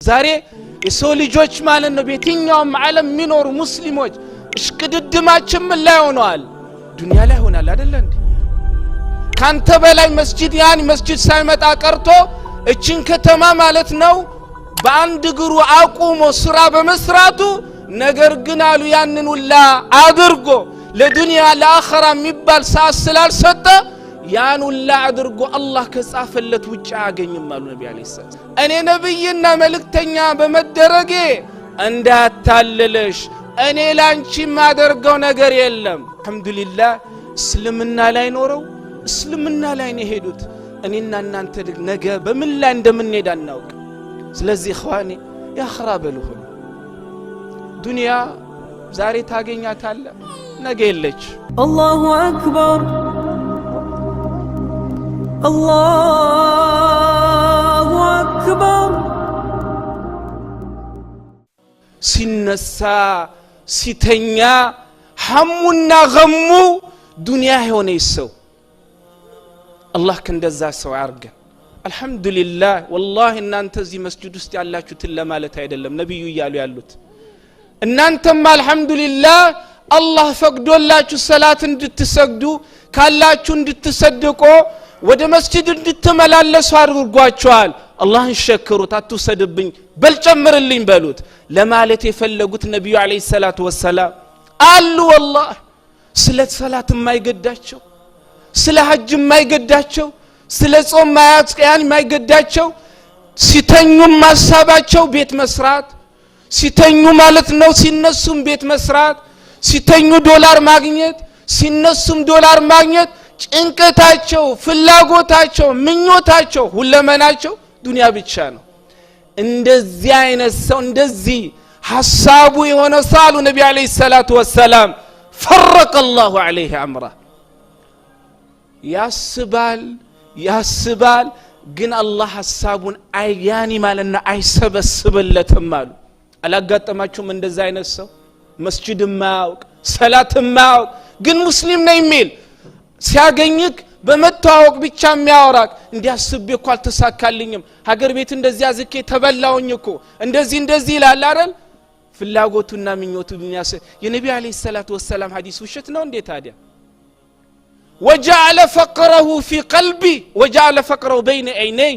ዛሬ የሰው ልጆች ማለት ነው በየትኛውም ዓለም የሚኖሩ ሙስሊሞች እሽቅድድማችን ምን ላይ ሆነዋል? ዱንያ ላይ ሆናል አይደል እንዴ? ካንተ በላይ መስጂድ ሳይመጣ ቀርቶ እችን ከተማ ማለት ነው በአንድ እግሩ አቁሞ ስራ በመስራቱ ነገር ግን አሉ ያንን ሁላ አድርጎ ለዱንያ ለአኺራ የሚባል ሰዓት ስላልሰጠ ያን ሁላ አድርጎ አላህ ከጻፈለት ውጭ አያገኝም አሉ ነብዩ አለይሂ ሰላም። እኔ ነብይና መልእክተኛ በመደረጌ እንዳታለለሽ እኔ ላንቺ ማደርገው ነገር የለም። አልহামዱሊላህ እስልምና ላይ ኖረው እስልምና ላይ ነው ሄዱት። እኔና እናንተ ነገ በምን ላይ እንደምንሄድ አናውቅ። ስለዚህ ኢኽዋኒ ያኺራ በሉሁ ዱንያ ዛሬ ታገኛታለ ነገ የለች። አላሁ አክበር አላሁ አክበር። ሲነሳ ሲተኛ ሐሙና ገሙ ዱንያ የሆነ ሰው አላህ ከእንደዛ ሰው ያርገን። አልহামዱሊላህ ወላሂ እናንተ እዚህ መስጂድ ውስጥ ያላችሁትን ለማለት አይደለም ነብዩ እያሉ ያሉት እናንተም አልহামዱሊላህ አላህ ፈቅዶላችሁ ሰላት እንድትሰግዱ ካላችሁ እንድትሰድቁ ወደ መስጂድ እንድትመላለሱ አድርጓችኋል። አላህን ሸክሩት፣ አትውሰድብኝ በልጨምርልኝ በሉት ለማለት የፈለጉት ነብዩ አለይሂ ሰላቱ ወሰላም አሉ። ወላሂ ስለ ሰላት የማይገዳቸው ስለ ሐጅ የማይገዳቸው ስለ ጾም የማይገዳቸው ሲተኙም ማሳባቸው ቤት መስራት ሲተኙ ማለት ነው ሲነሱም ቤት መስራት ሲተኙ ዶላር ማግኘት ሲነሱም ዶላር ማግኘት ጭንቀታቸው ፍላጎታቸው ምኞታቸው ሁለመናቸው ዱንያ ብቻ ነው። እንደዚህ አይነት ሰው እንደዚህ ሐሳቡ የሆነ ሳሉ ነብዩ አለይሂ ሰላቱ ወሰላም ፈረቀ አላሁ ዐለይሂ አምራ ያስባል ግን አላህ ሐሳቡን አያኒ ማለና አይሰበስብለትም አሉ። አላጋጠማችሁም እንደዛ አይነት ሰው መስጂድ ማያውቅ ሰላት ማያውቅ ግን ሙስሊም ነኝ የሚል ሲያገኝክ በመተዋወቅ ብቻ የሚያወራክ እንዲያስብ እኮ አልተሳካልኝም ሀገር ቤት እንደዚህ አዝኬ ተበላውኝ እኮ እንደዚህ ይላል አይደል? ፍላጎቱና ምኞቱ ዱንያስ የነብዩ አለይሂ ሰላቱ ወሰላም ሐዲስ ውሸት ነው እንዴ ታዲያ? وجعل فقره في قلبي وجعل فقره بين عيني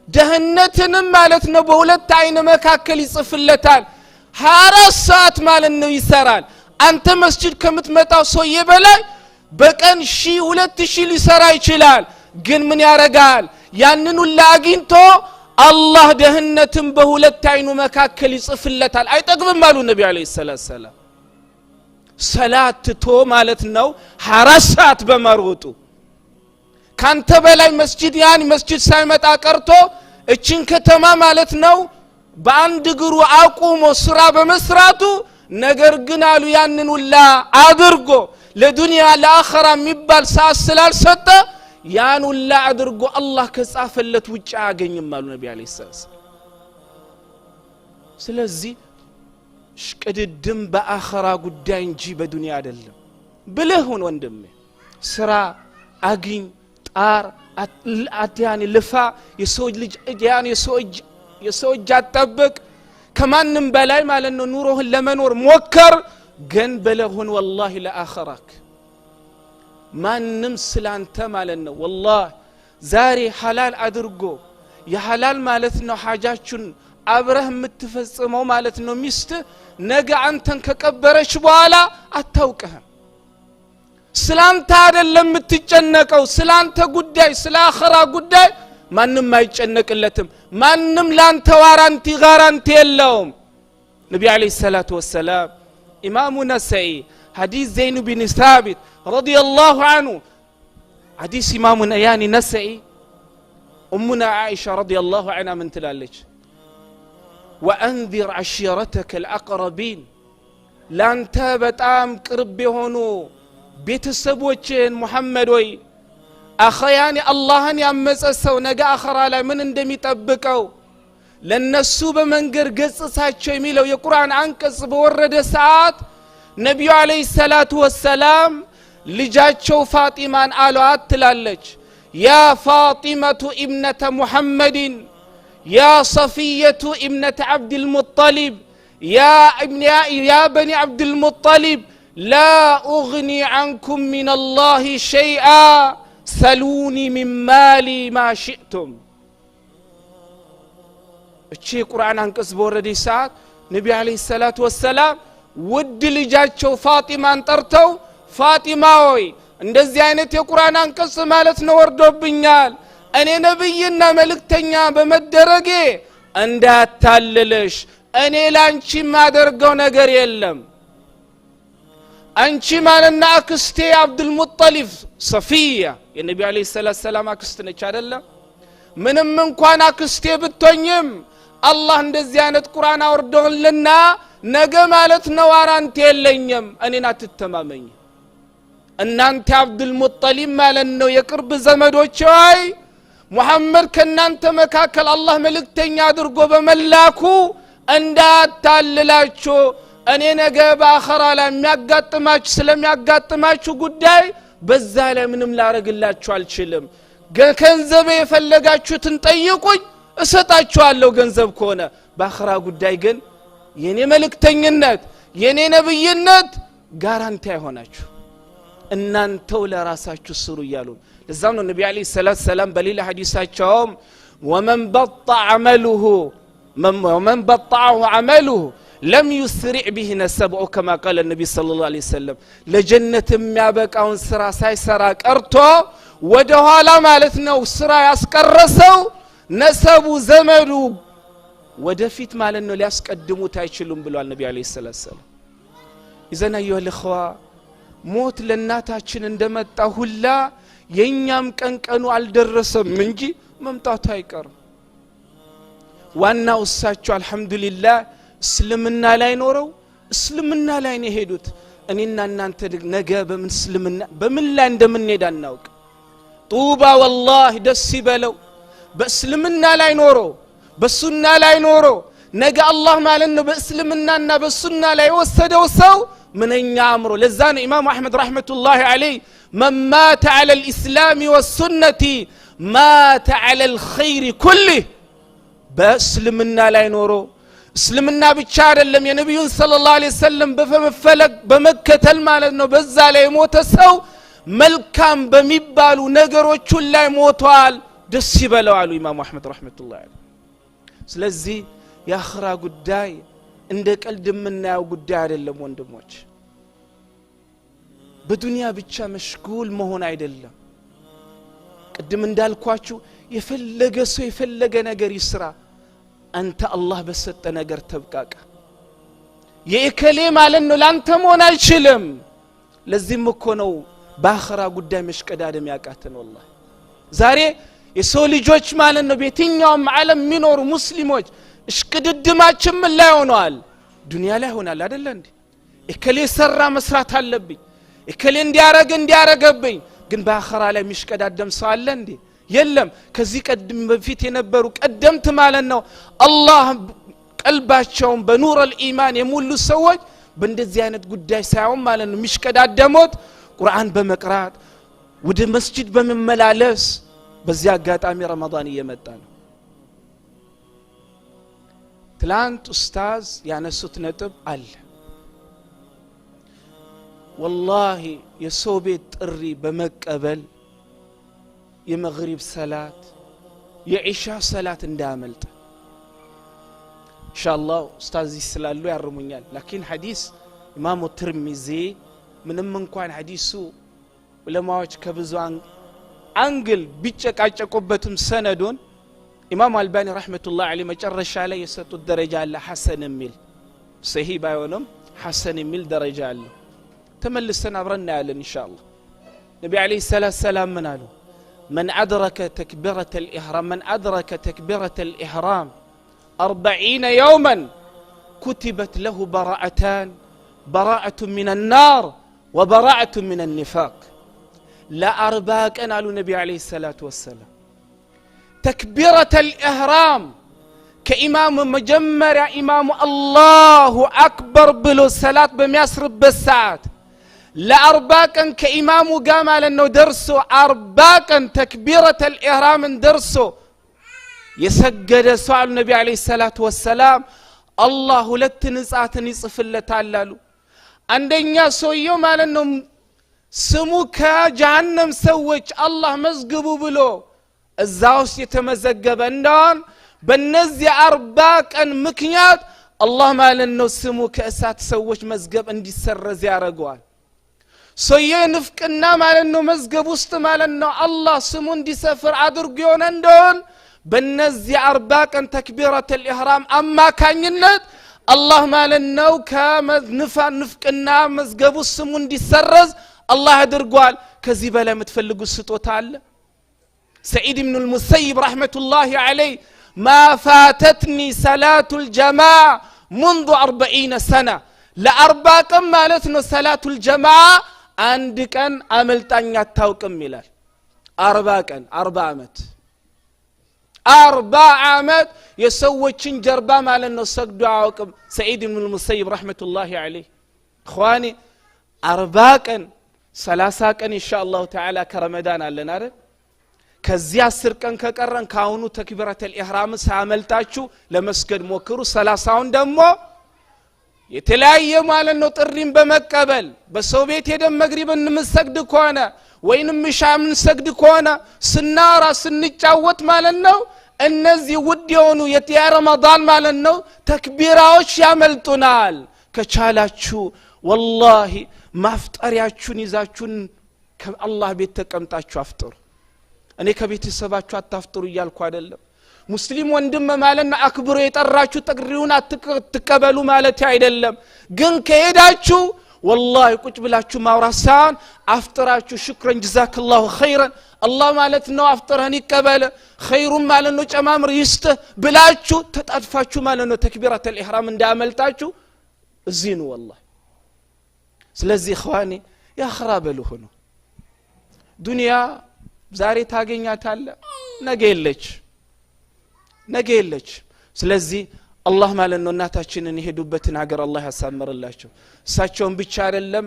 ደህነትንም ማለት ነው በሁለት አይነ መካከል ይጽፍለታል። 24 ሰዓት ማለት ነው ይሰራል። አንተ መስጂድ ከምትመጣው ሰው የበላይ በቀን 1000-2000 ሊሰራ ይችላል። ግን ምን ያረጋል? ያንኑ ላግኝቶ አላህ ደህነትን በሁለት አይኑ መካከል ይጽፍለታል። አይጠግብም አሉ ነብዩ አለይሂ ሰላም። ሰላት ቶ ማለት ነው 24 ሰዓት በመሮጡ ካንተ በላይ መስጂድ ሳይመጣ ቀርቶ እችን ከተማ ማለት ነው በአንድ እግሩ አቁሞ ስራ በመስራቱ ነገር ግን አሉ ያንን ሁላ አድርጎ ለዱንያ ለአኺራ የሚባል ሰዓት ስላልሰጠ ያን ሁላ አድርጎ አላህ ከጻፈለት ውጭ አያገኝም አሉ ነብዩ አለይሂ ሰላም። ስለዚህ ሽቅድድም በአኺራ ጉዳይ እንጂ በዱንያ አይደለም። ብልህ ሁን ወንድሜ፣ ስራ አግኝ፣ ጣር አትያኒ ልፋ፣ የሰው እጅ አትጠብቅ። ከማንም በላይ ማለት ነው ኑሮህን ለመኖር ሞከር፣ ግን ብልህ ሁን ወላሂ ለአኺራክ። ማንም ስላንተ ማለት ነው ወላሂ ዛሬ ሐላል አድርጎ የሐላል ማለት ነው ሐጃችን አብረህ የምትፈጽመው ማለት ነው ሚስት ነገ አንተን ከቀበረች በኋላ አታውቅህም። ስላንተ አይደለም የምትጨነቀው ስላንተ ጉዳይ ስለ አኺራ ጉዳይ ማንም አይጨነቅለትም። ማንም ላንተ ጋራንቲ የለውም። ነብዩ አለይሂ ሰላቱ ወሰላም ኢማሙ ነሰኢ ሐዲስ ዘይኑ ቢን ሳቢት ረዲየላሁ ዐንሁ ሐዲስ ኢማሙ ያኒ ነሰኢ ኡሙና ዓኢሻ ረዲየላሁ ዐንሃ ምን ትላለች? وأنذر عشيرتك الأقربين لانت بتام قرب يهونو ቤተሰቦችን ሙሐመድ ወይ አኸያኒ አላህን ያመፀሰው ነገ አኺራ ላይ ምን እንደሚጠብቀው ለነሱ በመንገር ገጽሳቸው የሚለው የቁርአን አንቀጽ በወረደ ሰዓት ነብዩ አለይሂ ሰላቱ ወሰላም ልጃቸው ፋጢማን አሏት ትላለች ያ ፋጢመቱ ኢብነተ ሙሐመድን يا صفية ابنة عبد المطلب يا بني عبد المطلب لا أغني عنكم من الله شيئا سلوني من مالي ما شئتم እቺ ቁርአን አንቀጽ በወረደ ሰዓት ነብዩ አለይሂ ሰላቱ ወሰለም ውድ ልጃቸው ፋጢማን ጠርተው ፋጢማ ሆይ እንደዚህ አይነት የቁርአን አንቀጽ ማለት ነው ወርዶብኛል እኔ ነብይና መልእክተኛ በመደረጌ እንዳታለለሽ እኔ ላንቺ ማደርገው ነገር የለም አንቺ ማንና አክስቴ አብዱል ሙጠሊብ ሰፊያ የነብዩ አለይሂ ሰላቱ ወሰለም አክስት ነች አይደለም ምንም እንኳን አክስቴ ብትሆኝም አላህ እንደዚህ አይነት ቁርአን አወርዶልና ነገ ማለት ነው ዋራንት የለኝም እኔን አትተማመኝ እናንተ አብዱል ሙጠሊብ ማለት ነው የቅርብ ዘመዶች ሆይ ሙሐመድ ከናንተ መካከል አላህ መልእክተኛ አድርጎ በመላኩ እንዳታልላችሁ እኔ ነገ በአኺራ ላይ የሚያጋጥማችሁ ስለሚያጋጥማችሁ ጉዳይ በዛ ላይ ምንም ላረግላችሁ አልችልም ገንዘብ የፈለጋችሁትን ጠይቁኝ እሰጣችኋለሁ ገንዘብ ከሆነ በአኺራ ጉዳይ ግን የኔ መልእክተኝነት የኔ ነብይነት ጋራንቲ አይሆናችሁ እናንተው ለራሳችሁ ስሩ ይያሉ ለዛም ነው ነብዩ አለይሂ ሰላቱ ሰላም በሌላ ሐዲሳቸውም ومن بطعه عمله لم يسرع به نسبه كما قال النبي صلى الله عليه وسلم لجنة የሚያበቃውን ስራ ሳይሰራ ቀርቶ ወደ ኋላ ማለት ነው ስራ ያስቀረሰው ነሰቡ ዘመዱ ወደፊት ማለት ነው ሊያስቀድሙት አይችሉም ብሏል ነብዩ አለይሂ ሰላቱ ሰላም ይዘና ይወልخوا ሞት ለናታችን እንደመጣ ሁላ የኛም ቀንቀኑ አልደረሰም እንጂ መምጣቱ አይቀርም ዋናው እሳቸው አልহামዱሊላህ እስልምና ላይ ኖረው እስልምና ላይ ነው ሄዱት እኔና እናንተ ነገ በምን ላይ እንደምንሄድ አናውቅ ጡባ والله ደስ ይበለው በእስልምና ላይ ኖሮ በሱና ላይ ኖሮ ነገ አላህ ማለት ነው በእስልምናና በሱና ላይ ወሰደው ሰው ምንኛ አምሮ ለዛ ነው ኢማም አህመድ ረህመቱላሂ ዐለይሂ من مات على الإسلام والسنة مات على الخير كله በእስልምና ላይ ኖሮ እስልምና ብቻ አይደለም የነብዩን ሰለላሁ ዐለይሂ ወሰለም በመፈለግ በመከተል ማለት ነው በዛ ላይ ሞተ ሰው መልካም በሚባሉ ነገሮች ላይ ሞቷል ደስ ይበለው አሉ ኢማም አህመድ ረህመቱላሂ ዐለይሂ ስለዚህ የአኺራ ጉዳይ እንደ ቀልድ የምናየው ጉዳይ አይደለም ወንድሞች በዱንያ ብቻ መሽጉል መሆን አይደለም ቅድም እንዳልኳችሁ የፈለገ ሰው የፈለገ ነገር ይስራ አንተ አላህ በሰጠ ነገር ተብቃቃ የእከሌ ማለት ነው ላንተ መሆን አይችልም ለዚህም እኮ ነው በአኺራ ጉዳይ መሽቀዳደም ያቃተን والله ዛሬ የሰው ልጆች ማለት ነው በየትኛውም ዓለም የሚኖሩ ሙስሊሞች እሽቅድድማችን ምን ላይ ሆነዋል ዱንያ ላይ ሆናል አይደል እንዴ እከሌ ሰራ መስራት አለብኝ እከሌ እንዲያረገብኝ ግን በአኺራ ላይ የሚሽቀዳደም ሰው አለ እንዴ የለም ከዚህ ቀደም በፊት የነበሩ ቀደምት ማለት ነው አላህ ቀልባቸውን በኑር الإيمان የሙሉ ሰዎች በእንደዚህ አይነት ጉዳይ ሳይሆን ማለት ነው የሚሽቀዳደሙት ቁርአን በመቅራት ወደ መስጂድ በመመላለስ በዚህ አጋጣሚ ረመዳን እየመጣ ነው ትላንት ኡስታዝ ያነሱት ነጥብ አለ والله የሰው ቤት ጥሪ በመቀበል የመግሪብ ሰላት የኢሻ ሰላት እንዳመልጥ ኢንሻአላህ ኡስታዝ ይስላሉ ያርሙኛል ላኪን ሐዲስ ኢማሙ ትርሚዚ ምንም እንኳን ሐዲሱ ዑለማዎች ከብዙ አንግል ቢጨቃጨቁበትም ሰነዱን ኢማም አልባኒ ረህመቱላህ ዐለይሂ መጨረሻ ላይ የሰጡት ደረጃ አለ ሐሰን የሚል ሰሂህ ባይሆንም ሐሰን የሚል ደረጃ አለ ተመልሰን አብረን እናያለን ኢንሻአላህ ነብዩ አለይሂ ሰላቱ ሰላም ምን አሉ من أدرك تكبيرة الإحرام 40 يوما كتبت له براءة من النار وبراءة من النفاق لا أرباك أنا قالوا النبي عليه الصلاة والسلام تكبيرة الإحرام كإمام مجمر إمام الله أكبر بلو الصلاة بميسرب بالساعات لأرباكا كإمام قام لأنه درسوا أرباكا تكبيرة الإحرام درسوا የሰገደ ሰው አሉ ነብዩ አለይሂ ሰላቱ ወሰላም አላህ ሁለት ንጻትን ይጽፍለታል አሉ አንደኛ ሰውየው ማለት ነው ስሙ ከጀሃነም ሰዎች አላህ መዝግቡ ብሎ እዛው የተመዘገበ እንደሆነ በእነዚህ 40 ቀን ምክንያት አላህ ማለት ነው ስሙ ከእሳት ሰዎች መዝገብ እንዲሰረዝ ያደርገዋል ሰውየው ንፍቅና ማለት ነው መዝገብ ውስጥ ማለት ነው አላህ ስሙ እንዲሰፍር አድርጎ ይሆን እንደሆነ በእነዚህ 40 ቀን ተክቢረቱል ኢህራም አማካኝነት አላህ ማለት ነው ከንፍቅና መዝገቡ ስሙ እንዲሰረዝ አላህ አድርጓል ከዚህ በላይ የምትፈልጉት ስጦታ አለ سعيد بن المسيب رحمة الله عليه ما فاتتني صلاة الجماعة منذ 40 سنة ل40 ቀን ማለት ነው صلاة الجماعة አንድ ቀን አመልጣኝ አታውቅም ይላል 40 ቀን 40 አመት 40 አመት የሰዎችን ጀርባ ማለት ነው ሰግዶ አያውቅም سعيد بن المسيب رحمة الله عليه اخواني 40 ቀን 30 ቀን ان شاء الله تعالى ከረመዳን አለን አይደል ከዚህ 10 ቀን ከቀረን ካሁኑ ተክቢረቱል ኢህራም ሳመልጣችሁ ለመስገድ ሞክሩ 30ውን ደግሞ የተለያየ ማለት ነው ጥሪን በመቀበል በሰው ቤት ሄደን መግሪብን እንሰግድ ከሆነ ወይንም ምሻምን ሰግድ ከሆነ ስናራ ስንጫወት ማለት ነው እነዚህ ውድ የሆኑ የረመዳን ማለት ነው ተክቢራዎች ያመልጡናል ከቻላችሁ والله ማፍጠሪያችሁን ይዛችሁን ከአላህ ቤት ተቀምጣችሁ አፍጥሩ እኔ ከቤተሰባችሁ አታፍጥሩ ይያልኩ አይደለም ሙስሊም ወንድም ማለትና አክብሮ የጠራችሁ ጥሪውን አትቀበሉ ማለት አይደለም ግን ከሄዳችሁ والله ቁጭ ብላችሁ ማውራሳን አፍጥራችሁ ሽክረን ጀዛከላሁ ኸይራን አላህ ማለት ነው አፍጥረን ይቀበል ኸይሩን ማለት ነው ጨማምር ይስጥ ብላችሁ ተጣጥፋችሁ ማለት ነው ተክቢረቱል ኢህራም እንዳመልጣችሁ እዚህ ነው والله ስለዚህ اخواني ያ خرابሉ ሆኖ ዱንያ ዛሬ ታገኛታለ ነገ የለች ስለዚህ አላህ ማለት ነው እናታችንን ይሄዱበትን ሀገር አላህ ያሳምርላቸው እሳቸውን ብቻ አይደለም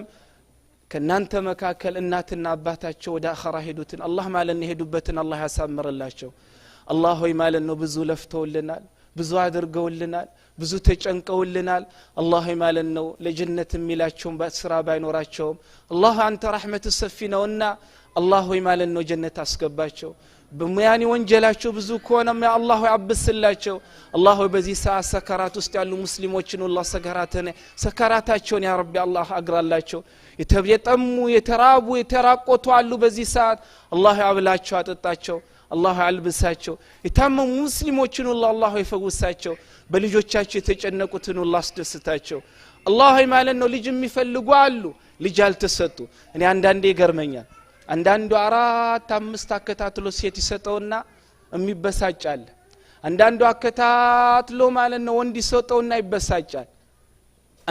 ከናንተ መካከል እናትና አባታቸው ወደ አኺራ ሄዱትን አላህ ማለት ነው ይሄዱበትን አላህ ያሳምርላቸው አላህ ሆይ ማለት ነው ብዙ ለፍተውልናል ብዙ አድርገውልናል ብዙ ተጨንቀውልናል አላህ ሆይ ማለት ነው ለጀነት የሚላቸው በስራ ባይኖራቸውም አላህ አንተ ረህመት ሰፊ ነውና አላህ ሆይ ማለት ነው ጀነት አስገባቸው በሚያኒ ወንጀላቸው ብዙ ከሆነም ያ አላህ ያብስላቸው አላህ ሆይ በዚህ ሰዓት ሰከራት ውስጥ ያሉ ሙስሊሞችን አላህ ሰከራታቸውን ያ ረቢ አላህ አግራላቸው የተጠሙ የተራቡ የተራቆቱ አሉ በዚህ ሰዓት አላህ ያብላቸው አጠጣቸው አላህ ያልብሳቸው የታመሙ ሙስሊሞችን አላህ ይፈውሳቸው በልጆቻቸው የተጨነቁትን አላህ አስደስታቸው አላህ ሆይ ማለት ነው ልጅ የሚፈልጉ አሉ ልጅ አልተሰጡ እኔ አንዳንዴ ይገርመኛል አንዳንዱ 4-5 አከታትሎ ሴት ይሰጠውና የሚበሳጫል አንዳንዱ አከታትሎ ማለት ነው ወንድ ይሰጠውና ይበሳጫል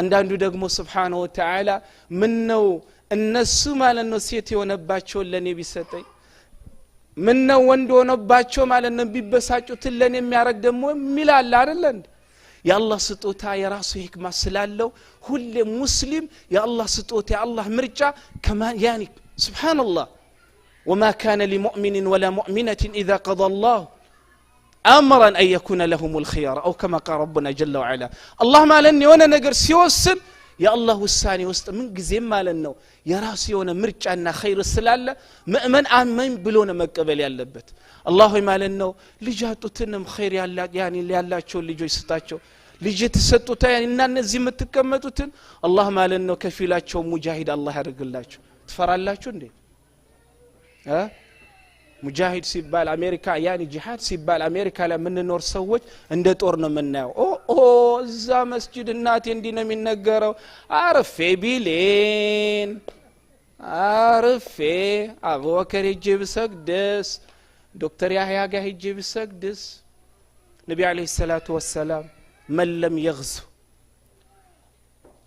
አንዳንዱ ደግሞ Subhanahu Wa Ta'ala ምን ነው እነሱ ማለት ነው ሴት የሆነባቸው ለኔ ቢሰጠኝ ምን ነው ወንድ ሆነባቸው ማለት ነው ቢበሳጩት ለኔ የሚያረግ ደግሞ ሚላል አይደል እንዴ ያላህ ስጦታ የራሱ ህክማ ስላለው ሁሉ ሙስሊም ያላህ ስጦታ ያላህ ምርጫ ከማን ያኒ سبحان الله وما كان لمؤمن ولا مؤمنة إذا قضى الله أمرا أن يكون لهم الخيار أو كما قال ربنا جل وعلا الله ما لني وانا نقر سيوسن يا الله الثاني وسط من قزيم ما لنو يا راسي وانا مرجعنا خير السلالة مؤمن آمين بلونا مقبل يالبت الله ما لنو لجاتو تنم خير يعني اللي الله تشو اللي جو يستاتشو لجيت ستوتا يعني إننا نزيم التكمتوتن الله ما لنو كفيلاتشو مجاهد الله يرقلاتشو ትፈራላችሁ እንዴ ሙጃሂድ ሲባል አሜሪካ ያኒ ጂሃድ ሲባል አሜሪካ ላይ ምን ኖር ሰዎች እንደ ጦር ነው የምናየው እዛ መስጂድ እናቴ እንዲ ነው የሚነገረው አርፌ ቢሌን አርፌ አቡበከር ሄጄ ብሰግድስ ዶክተር ያህያ ጋር ሄጄ ብሰግድስ ነብዩ አለይሂ ሰላቱ ወሰላም መለም ይغزو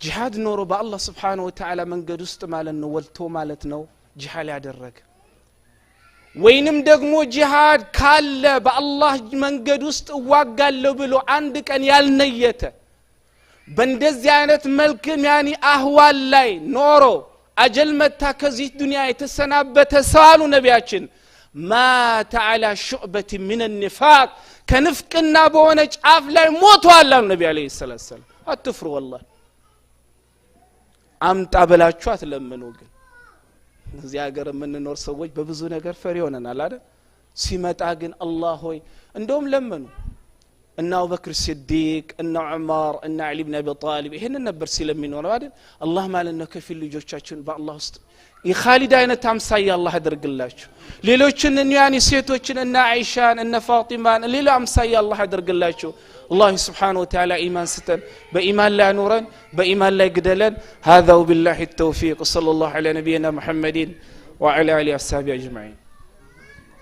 ጂሃድ ኖሮ በአላህ Subhanahu Wa Ta'ala መንገድ ውስጥ ማለት ነው ወልቶ ማለት ነው ጂሃድ ያደረገ ወይንም ደግሞ ጂሃድ ካለ በአላህ መንገድ ውስጥ ዋጋለው ብሎ አንድ ቀን ያልነየተ በእንደዚህ አይነት መልክ ያኒ አህዋል ላይ ኖሮ አጀል መታ ከዚህ ዱንያ የተሰናበተ ሰዋሉ ነቢያችን ما تعالى شعبة من النفاق ከንፍቅና በሆነ ጫፍ ላይ ሞቷል አሉ ነብዩ አለይሂ ሰላም አትፍሩ والله አምጣ ብላችሁ አትለምኑ ግን እዚህ ሀገር የምንኖር ሰዎች በብዙ ነገር ፈሪ ሆነናል አይደል ሲመጣ ግን አላህ ሆይ እንደውም ለምኑ እና አቡበክር ሲዲቅ እና ዑመር እና አሊ ኢብኑ አቢ ጣሊብ ይሄንን ነበር ሲለምኑነው አይደል አላህ ማለት ነው ከፊል ልጆቻችን በአላህ ውስጥ የኻሊድ አይነት አምሳያ አላህ ያደርግላችሁ ሌሎችን ያኒ ሴቶችን እና አይሻን እና ፋጢማን ሌላ አምሳያ አላህ ያደርግላችሁ الله سبحانه وتعالى إيمان ستن بإيمان لا نورا بإيمان لا قدلا هذا وبالله التوفيق صلى الله على نبينا محمد وعلى آله وصحبه أجمعين